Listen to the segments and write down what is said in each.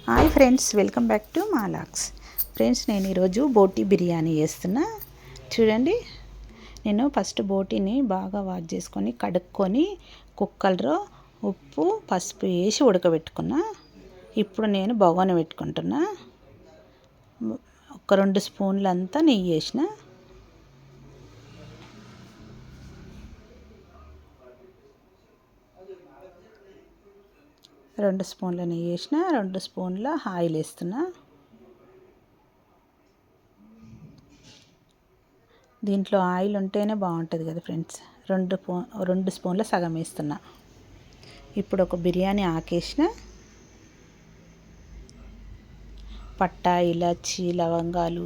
Hi friends, welcome back to Malax. Friends, నేను ఈరోజు బోటీ బిర్యానీ చేస్తున్నా. చూడండి, నేను ఫస్ట్ బోటీని బాగా వాష్ చేసుకొని కడుక్కొని కుక్కర్లో ఉప్పు పసుపు వేసి ఉడకబెట్టుకున్నా. ఇప్పుడు నేను బగోని పెట్టుకుంటున్నా. ఒక 2 స్పూన్లంతా నెయ్యి వేసిన. రెండు స్పూన్ల నెయ్యి వేసిన, 2 స్పూన్ల ఆయిల్ వేస్తున్నా. దీంట్లో ఆయిల్ ఉంటేనే బాగుంటుంది కదా ఫ్రెండ్స్. 2 స్పూన్ల సగం వేస్తున్నా. ఇప్పుడు ఒక బిర్యానీ ఆకేసిన, పట్టా ఇలాచి లవంగాలు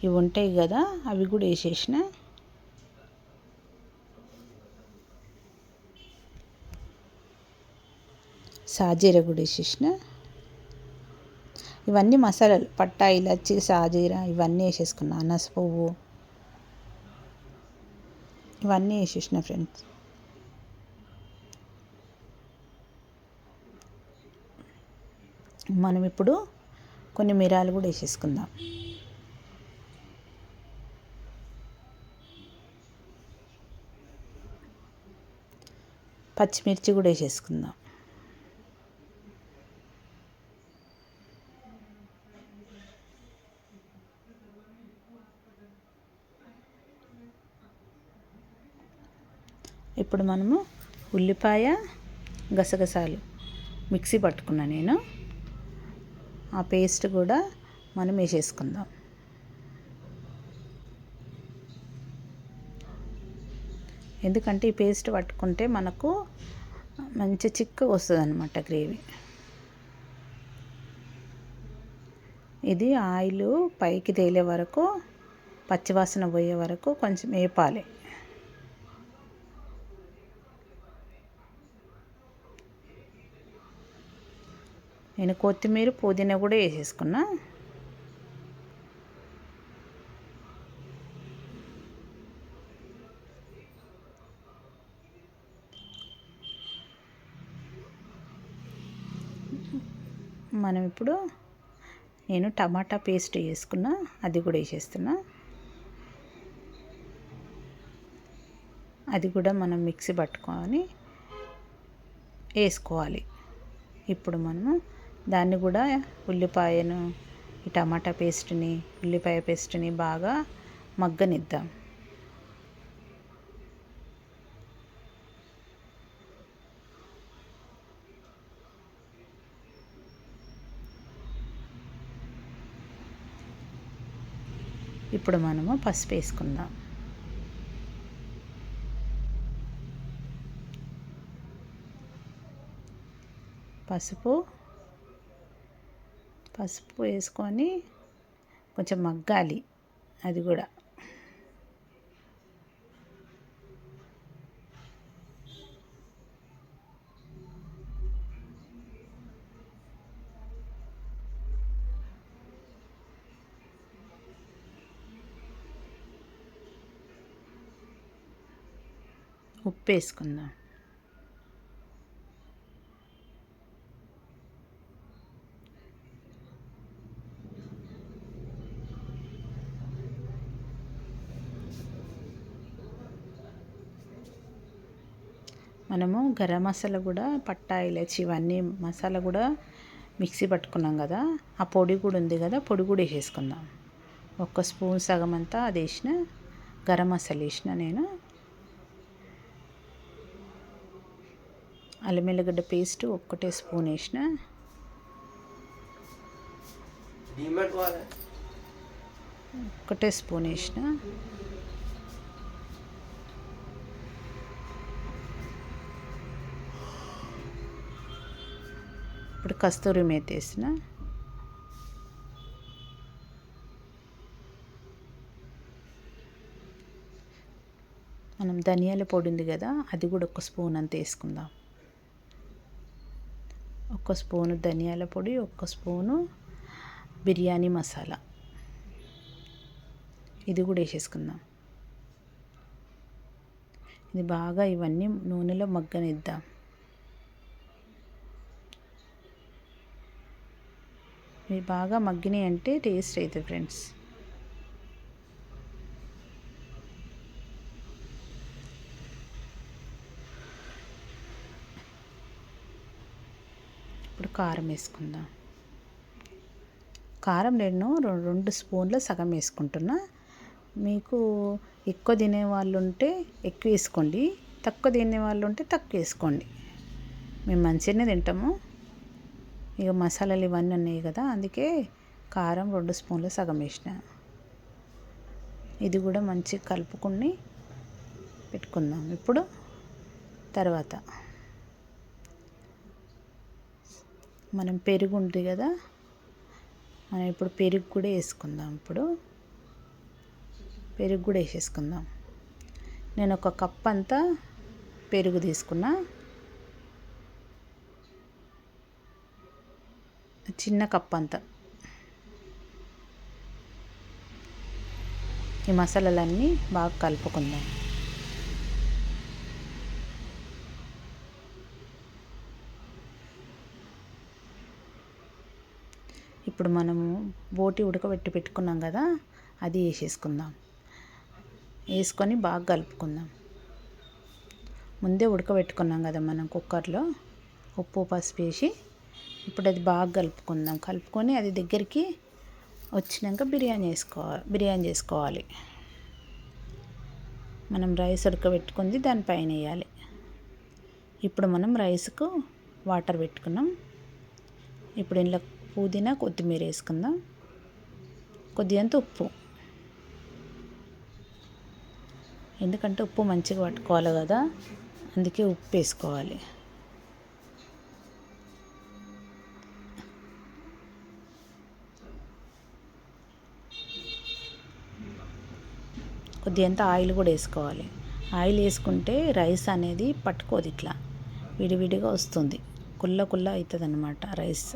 ఇవి ఉంటాయి కదా, అవి కూడా వేసేసిన. సాజీర కూడా వేసేసిన. ఇవన్నీ మసాలాలు, పట్టా ఇలాచి సాజీర ఇవన్నీ వేసేసుకున్నా. అనాస పువ్వు ఇవన్నీ వేసేసిన ఫ్రెండ్స్. మనం ఇప్పుడు కొన్ని మిరియాలు కూడా వేసేసుకుందాం. పచ్చిమిర్చి కూడా వేసేసుకుందాం. ఇప్పుడు మనము ఉల్లిపాయ గసగసాలు మిక్సీ పట్టుకున్నా నేను, ఆ పేస్ట్ కూడా మనం వేసేసుకుందాం. ఎందుకంటే ఈ పేస్ట్ పట్టుకుంటే మనకు మంచి చిక్కగా వస్తుంది అన్నమాట గ్రేవీ. ఇది ఆయిల్ పైకి తేలే వరకు, పచ్చివాసన పోయే వరకు కొంచెం వేపాలి. నేను కొత్తిమీర పుదీనా కూడా వేసేసుకున్నా. మనం ఇప్పుడు నేను టమాటా పేస్ట్ వేసుకున్నా, అది కూడా వేసేస్తున్నా. అది కూడా మనం మిక్సీ పట్టుకొని వేసుకోవాలి. ఇప్పుడు మనము దాన్ని కూడా ఉల్లిపాయను, ఈ టమాటా పేస్ట్ని, ఉల్లిపాయ పేస్ట్ని బాగా మగ్గనిద్దాం. ఇప్పుడు మనము పసుపు వేసుకుందాం. పసుపు వేసుకొని కొంచెం మగ్గాలి. అది కూడా ఉప్పు వేసుకుందాం. మనము గరం మసాలా కూడా, పట్టా ఇలాచి ఇవన్నీ మసాలా కూడా మిక్సీ పట్టుకున్నాం కదా, ఆ పొడి కూడా ఉంది కదా, పొడి కూడా వేసేసుకుందాం. 1 స్పూన్ సగం అంతా అది వేసిన. గరం మసాలా వేసిన నేను. అల్లం వెల్లిగడ్డ పేస్ట్ 1 స్పూన్ వేసిన. ఒకటే స్పూన్ వేసిన. ఇప్పుడు కస్తూరి మేతి వేసిన. మనం ధనియాల పొడి ఉంది కదా, అది కూడా 1 స్పూన్ అంత వేసుకుందాం. 1 స్పూను ధనియాల పొడి, 1 స్పూను బిర్యానీ మసాలా, ఇది కూడా వేసేసుకుందాం. ఇది బాగా ఇవన్నీ నూనెలో మగ్గనిద్దాం. ఇవి బాగా మగ్గినాయి అంటే టేస్ట్ అవుతుంది ఫ్రెండ్స్. ఇప్పుడు కారం వేసుకుందాం. కారం నేను 2 స్పూన్ల సగం వేసుకుంటున్నా. మీకు ఎక్కువ తినే వాళ్ళు ఉంటే ఎక్కువ వేసుకోండి, తక్కువ తినే వాళ్ళు ఉంటే తక్కువ వేసుకోండి. మేము మంచిగానే తింటాము. ఇక మసాలాలు ఇవన్నీ ఉన్నాయి కదా, అందుకే కారం 2 స్పూన్ల సగం వేసిన. ఇది కూడా మంచిగా కలుపుకొని పెట్టుకుందాం. ఇప్పుడు తర్వాత మనం పెరుగు ఉంటుంది కదా, మనం ఇప్పుడు పెరుగు కూడా వేసుకుందాం. ఇప్పుడు పెరుగు కూడా వేసేసుకుందాం. నేను 1 కప్ అంతా పెరుగు తీసుకున్నా. చిన్న కప్ అంతా. ఈ మసాలాలన్నీ బాగా కలుపుకుందాం. ఇప్పుడు మనము బోటి ఉడకబెట్టి పెట్టుకున్నాం కదా, అది వేసేసుకుందాం. వేసుకొని బాగా కలుపుకుందాం. ముందే ఉడకబెట్టుకున్నాం కదా మనం కుక్కర్లో, ఉప్పు పసుపు వేసి. ఇప్పుడు అది బాగా కలుపుకుందాం. కలుపుకొని అది దగ్గరికి వచ్చినాక బిర్యానీ చేసుకోవాలి. మనం రైస్ ఉడకబెట్టుకుంది దానిపైన వేయాలి. ఇప్పుడు మనం రైస్కు వాటర్ పెట్టుకున్నాం. ఇప్పుడు ఇందులో పుదీనా కొత్తిమీర వేసుకుందాం. కొద్దిగంత ఉప్పు, ఎందుకంటే ఉప్పు మంచిగా పట్టుకోవాలి కదా, అందుకే ఉప్పు వేసుకోవాలి. కొద్దిగంత ఆయిల్ కూడా వేసుకోవాలి. ఆయిల్ వేసుకుంటే రైస్ అనేది పట్టుకోదు, ఇట్లా విడివిడిగా వస్తుంది, కుల్ల అవుతుంది అన్నమాట రైస్.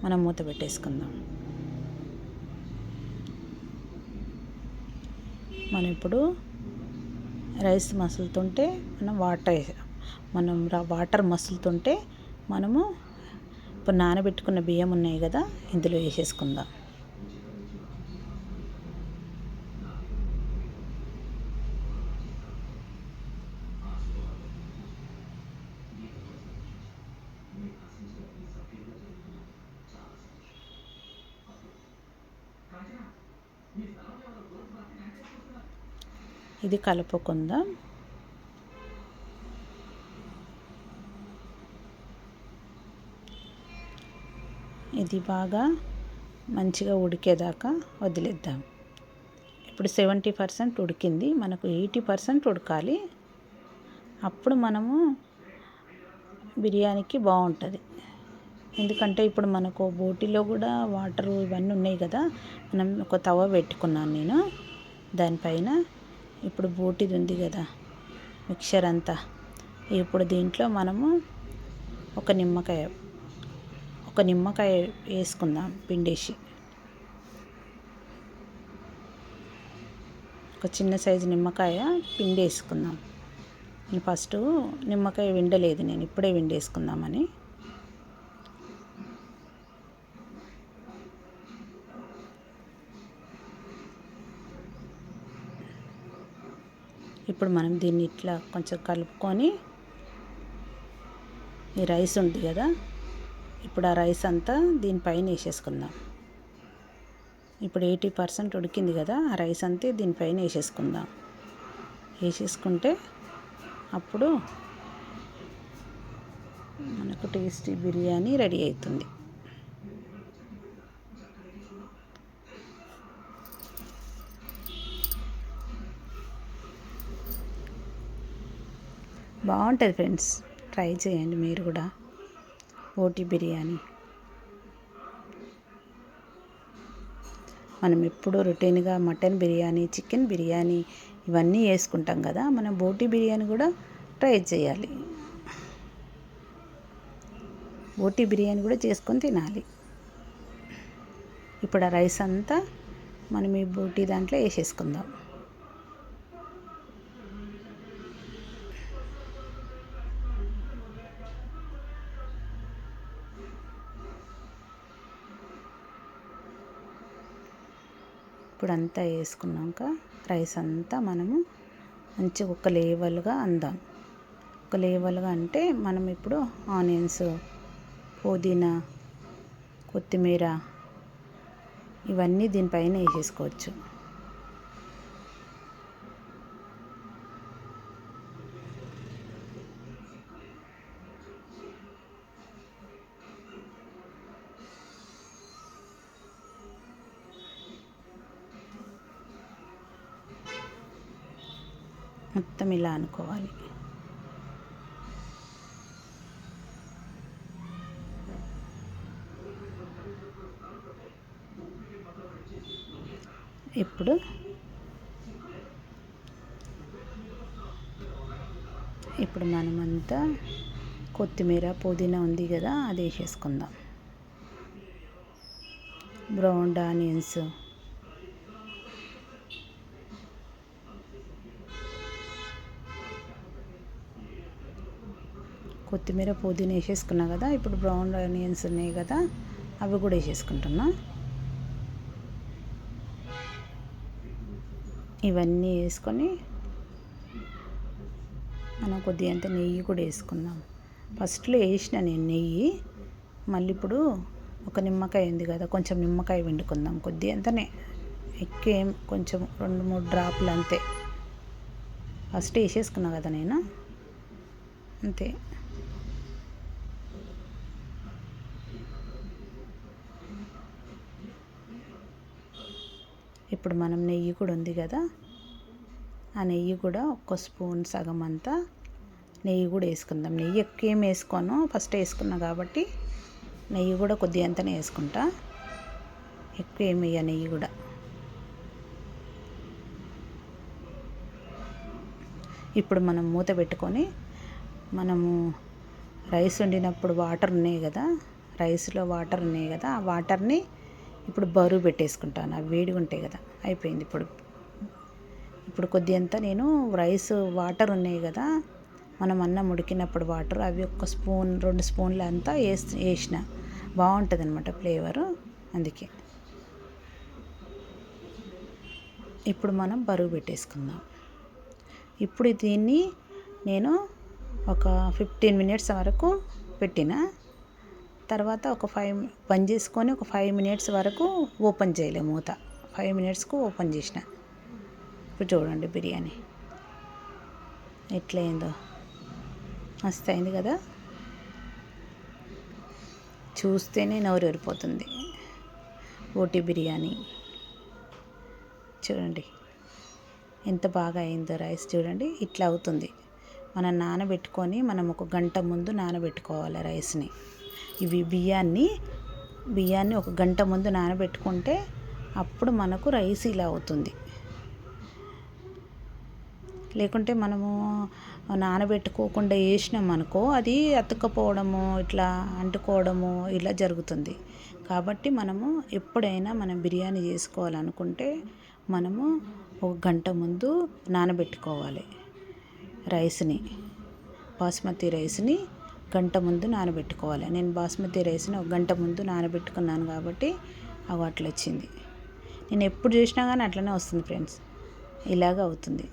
మనం మూత పెట్టేసుకుందాం. మనం ఇప్పుడు రైస్ మసులుతుంటే వాటర్ మసులుతుంటే మనము ఇప్పుడు నానబెట్టుకున్న బియ్యం ఉన్నాయి కదా, ఇందులో వేసేసుకుందాం. ఇది కలుపుకుందాం. ఇది బాగా మంచిగా ఉడికేదాకా వదిలేద్దాం. ఇప్పుడు 70% ఉడికింది, మనకు 80% ఉడకాలి. అప్పుడు మనము బిర్యానీకి బాగుంటుంది. ఎందుకంటే ఇప్పుడు మనకు బోటిలో కూడా వాటర్ ఇవన్నీ ఉన్నాయి కదా, మనం ఒక తవ పెట్టుకున్నాను నేను. దానిపైన ఇప్పుడు బోటిది ఉంది కదా మిక్చర్ అంతా, ఇప్పుడు దీంట్లో మనము ఒక నిమ్మకాయ వేసుకుందాం పిండేసి. ఒక చిన్న సైజు నిమ్మకాయ పిండి వేసుకుందాం. నేను ఫస్ట్ నిమ్మకాయ విండలేదు, నేను ఇప్పుడే విండేసుకుందామని. ఇప్పుడు మనం దీన్ని ఇట్లా కొంచెం కలుపుకొని, ఈ రైస్ ఉంది కదా, ఇప్పుడు ఆ రైస్ అంతా దీనిపైన వేసేసుకుందాం. ఇప్పుడు 80% ఉడికింది కదా, ఆ రైస్ అంతా దీనిపైన వేసేసుకుందాం. వేసేసుకుంటే అప్పుడు మనకు టేస్టీ బిర్యానీ రెడీ అవుతుంది. బాగుంటుంది ఫ్రెండ్స్, ట్రై చేయండి మీరు కూడా బోటి బిర్యానీ. మనం ఎప్పుడూ రొటీన్గా మటన్ బిర్యానీ, చికెన్ బిర్యానీ ఇవన్నీ వేసుకుంటాం కదా, మనం బోటి బిర్యానీ కూడా ట్రై చేయాలి. బోటి బిర్యానీ కూడా చేసుకొని తినాలి. ఇప్పుడు ఆ రైస్ అంతా మనం ఈ బోటి దాంట్లో వేసేసుకుందాం. ఇప్పుడు అంతా వేసుకున్నాక రైస్ అంతా మనము మంచిగా ఒక లేవల్గా అందాం. ఒక లేవల్గా అంటే మనం ఇప్పుడు ఆనియన్స్, పుదీనా, కొత్తిమీర ఇవన్నీ దీనిపైన వేసేసుకోవచ్చు. మొత్తం ఇలా అనుకోవాలి. ఇప్పుడు మనమంతా కొత్తిమీర, పుదీనా ఉంది కదా, అది వేసేసుకుందాం. బ్రౌన్ ఆనియన్స్, కొత్తిమీర, పుదీనా వేసేసుకున్నా కదా. ఇప్పుడు బ్రౌన్ ఆనియన్స్ ఉన్నాయి కదా, అవి కూడా వేసేసుకుంటున్నా. ఇవన్నీ వేసుకొని మనం కొద్దిగా నెయ్యి కూడా వేసుకుందాం. ఫస్ట్లో వేసిన నేను నెయ్యి, మళ్ళీ ఇప్పుడు ఒక నిమ్మకాయ ఉంది కదా, కొంచెం నిమ్మకాయ పిండుకుందాం. కొద్దిగంతనే, ఎక్కువ కొంచెం 2-3 డ్రాపులు అంతే. ఫస్ట్ వేసేసుకున్నా కదా నేను, అంతే. ఇప్పుడు మనం నెయ్యి కూడా ఉంది కదా, ఆ నెయ్యి కూడా ఒక స్పూన్ సగం అంతా నెయ్యి కూడా వేసుకుందాం. నెయ్యి ఎక్కువ ఏం వేసుకోను, ఫస్ట్ వేసుకున్నా కాబట్టి నెయ్యి కూడా కొద్దిగంతనే వేసుకుంటా, ఎక్కువ ఏమి వేయ నెయ్యి కూడా. ఇప్పుడు మనం మూత పెట్టుకొని, మనము రైస్ వండినప్పుడు వాటర్ ఉన్నాయి కదా, రైస్లో వాటర్ ఉన్నాయి కదా, ఆ వాటర్ని ఇప్పుడు బరువు పెట్టేసుకుంటాను. అవి వేడిగా ఉంటాయి కదా. అయిపోయింది. ఇప్పుడు కొద్దిగంత నేను రైస్ వాటర్ ఉన్నాయి కదా, మనం అన్నం ఉడికినప్పుడు వాటర్, అవి 1 స్పూన్ 2 స్పూన్ల అంతా వేసిన బాగుంటుంది అన్నమాట ఫ్లేవరు, అందుకే. ఇప్పుడు మనం బరువు పెట్టేసుకుందాం. ఇప్పుడు దీన్ని నేను ఒక 15 మినిట్స్ వరకు పెట్టిన తర్వాత బంద్ చేసుకొని ఒక 5 మినిట్స్ వరకు ఓపెన్ చేయలే మూత. 5 మినిట్స్కు ఓపెన్ చేసిన. ఇప్పుడు చూడండి బిర్యానీ ఎట్లయిందో, మస్తు అయింది కదా. చూస్తేనే నోరు ఊరిపోతుంది. బోటి బిర్యానీ చూడండి ఎంత బాగా అయిందో. రైస్ చూడండి ఇట్లా అవుతుంది. మనం నానబెట్టుకొని, మనం 1 గంట ముందు నానబెట్టుకోవాలి రైస్ని. ఇవి బియ్యాన్ని 1 గంట ముందు నానబెట్టుకుంటే అప్పుడు మనకు రైస్ ఇలా అవుతుంది. లేకుంటే మనము నానబెట్టుకోకుండా వేసినాం అనుకో, అది అతుక్కపోవడము, ఇట్లా అంటుకోవడము ఇలా జరుగుతుంది. కాబట్టి మనము ఎప్పుడైనా మనం బిర్యానీ చేసుకోవాలనుకుంటే మనము 1 గంట ముందు నానబెట్టుకోవాలి రైస్ని. బాస్మతి రైస్ని గంట ముందు నానబెట్టుకోవాలి. నేను బాస్మతి రైస్ని 1 గంట ముందు నానబెట్టుకున్నాను కాబట్టి అవి అట్లా వచ్చింది. నేను ఎప్పుడు చేసినా కానీ అట్లనే వస్తుంది ఫ్రెండ్స్, ఇలాగ అవుతుంది.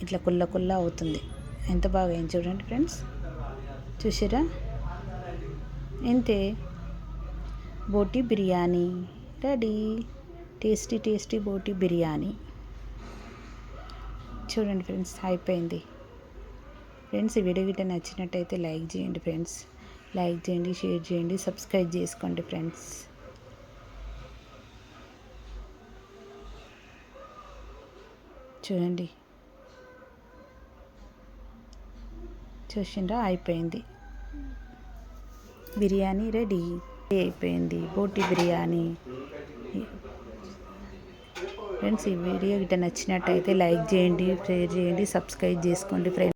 ఇట్లా కుల్ల అవుతుంది. ఎంత బాగా అయింది చూడండి ఫ్రెండ్స్, చూసిరా. ఇంతే, బోటి బిర్యానీ రెడీ. టేస్టీ బోటి బిర్యానీ. చూడండి ఫ్రెండ్స్, అయిపోయింది. ఫ్రెండ్స్, ఈ వీడియో గిట్ట నచ్చినట్టయితే లైక్ చేయండి ఫ్రెండ్స్. లైక్ చేయండి, షేర్ చేయండి, సబ్స్క్రైబ్ చేసుకోండి ఫ్రెండ్స్. చూడండి, చూసిండ్రా, అయిపోయింది. బిర్యానీ రెడీ అయిపోయింది. బోటి బిర్యానీ. ఫ్రెండ్స్, ఈ వీడియో గిట్ట నచ్చినట్టయితే లైక్ చేయండి, షేర్ చేయండి, సబ్స్క్రైబ్ చేసుకోండి ఫ్రెండ్స్.